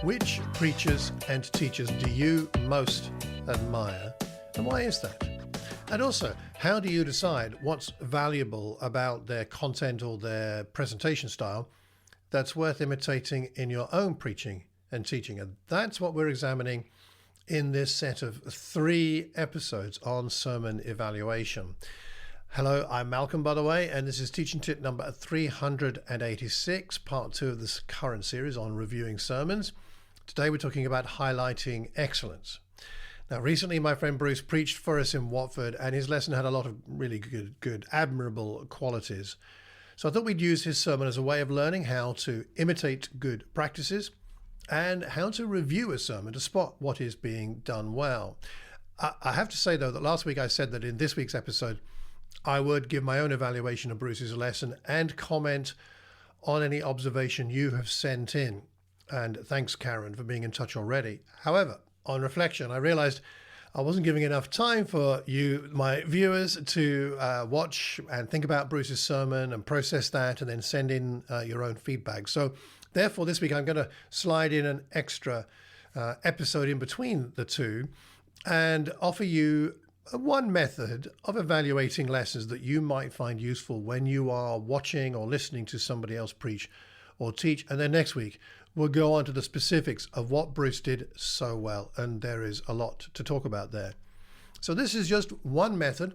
Which preachers and teachers do you most admire, and why is that? And also, how do you decide what's valuable about their content or their presentation style that's worth imitating in your own preaching and teaching? And that's what we're examining in this set of 3 episodes on sermon evaluation. Hello, I'm Malcolm, by the way, and this is teaching tip number 386, part 2 of this current series on reviewing sermons. Today we're talking about highlighting excellence. Now, recently my friend Bruce preached for us in Watford, and his lesson had a lot of really good, admirable qualities. So I thought we'd use his sermon as a way of learning how to imitate good practices and how to review a sermon to spot what is being done well. I have to say, though, that last week I said that in this week's episode, I would give my own evaluation of Bruce's lesson and comment on any observation you have sent in. And thanks, Karen, for being in touch already. However, on reflection, I realized I wasn't giving enough time for you, my viewers, to watch and think about Bruce's sermon and process that and then send in your own feedback. So therefore, this week, I'm going to slide in an extra episode in between the two and offer you one method of evaluating lessons that you might find useful when you are watching or listening to somebody else preach or teach. And then next week, we'll go on to the specifics of what Bruce did so well. And there is a lot to talk about there. So this is just one method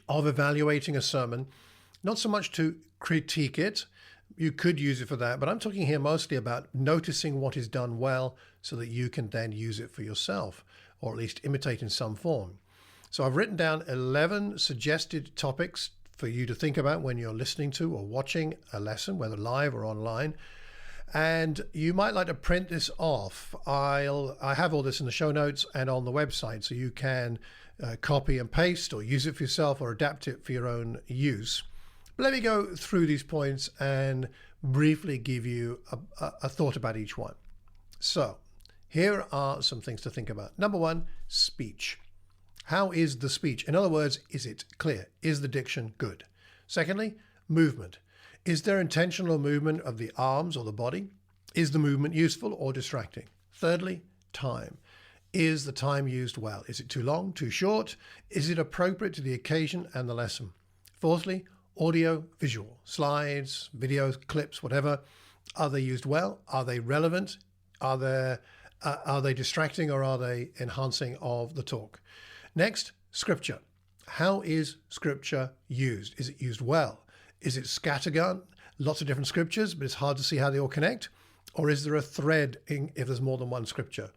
of evaluating a sermon, not so much to critique it. You could use it for that, but I'm talking here mostly about noticing what is done well so that you can then use it for yourself, or at least imitate in some form. So I've written down 11 suggested topics for you to think about when you're listening to or watching a lesson, whether live or online. And you might like to print this off. I have all this in the show notes and on the website, so you can copy and paste or use it for yourself or adapt it for your own use. But let me go through these points and briefly give you a thought about each one. So here are some things to think about. Number 1, speech. How is the speech? In other words, is it clear? Is the diction good? Secondly, movement. Is there intentional movement of the arms or the body? Is the movement useful or distracting? Thirdly, time. Is the time used well? Is it too long, too short? Is it appropriate to the occasion and the lesson? Fourthly, audio, visual, slides, videos, clips, whatever. Are they used well? Are they relevant? Are they distracting, or are they enhancing of the talk? Next, scripture. How is scripture used? Is it used well? Is it scattergun? Lots of different scriptures, but it's hard to see how they all connect. Or is there a thread if there's more than one scripture?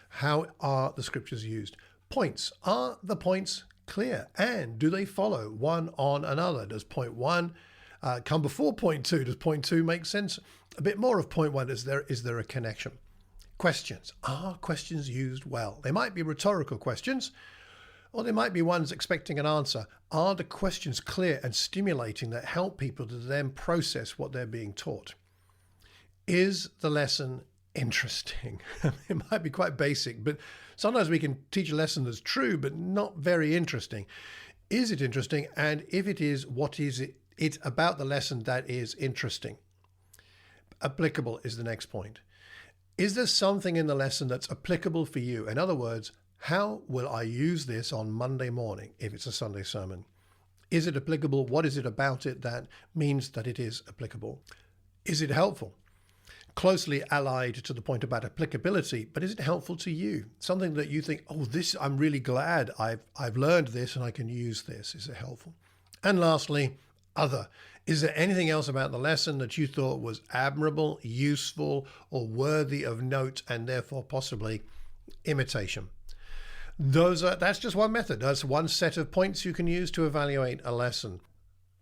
How are the scriptures used? Points. Are the points clear? And do they follow one on another? Does point 1 come before point 2? Does point 2 make sense? A bit more of point 1. Is there a connection? Questions. Are questions used well? They might be rhetorical questions, or they might be ones expecting an answer. Are the questions clear and stimulating that help people to then process what they're being taught? Is the lesson interesting? It might be quite basic, but sometimes we can teach a lesson that's true, but not very interesting. Is it interesting? And if it is, what is it about the lesson that is interesting? Applicable is the next point. Is there something in the lesson that's applicable for you? In other words, how will I use this on Monday morning if it's a Sunday sermon? Is it applicable? What is it about it that means that it is applicable? Is it helpful? Closely allied to the point about applicability, but is it helpful to you? Something that you think, oh, this, I'm really glad I've learned this and I can use this. Is it helpful? And lastly, other. Is there anything else about the lesson that you thought was admirable, useful, or worthy of note, and therefore possibly imitation? That's just one method. That's one set of points you can use to evaluate a lesson.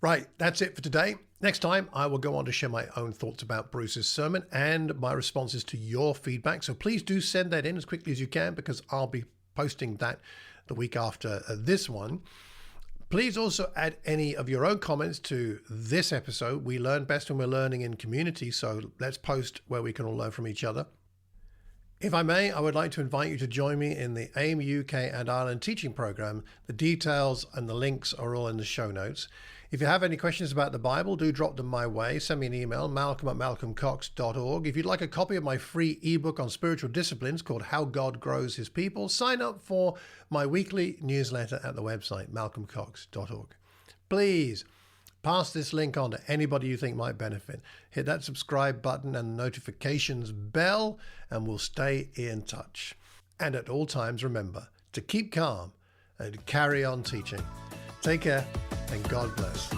Right, that's it for today. Next time, I will go on to share my own thoughts about Bruce's sermon and my responses to your feedback. So please do send that in as quickly as you can, because I'll be posting that the week after this one. Please also add any of your own comments to this episode. We learn best when we're learning in community, so let's post where we can all learn from each other. If I may, I would like to invite you to join me in the AIM UK and Ireland teaching program. The details and the links are all in the show notes. If you have any questions about the Bible, do drop them my way. Send me an email, malcolm@malcolmcox.org. If you'd like a copy of my free ebook on spiritual disciplines called How God Grows His People, sign up for my weekly newsletter at the website, malcolmcox.org. Please pass this link on to anybody you think might benefit. Hit that subscribe button and notifications bell, and we'll stay in touch. And at all times, remember to keep calm and carry on teaching. Take care, and God bless.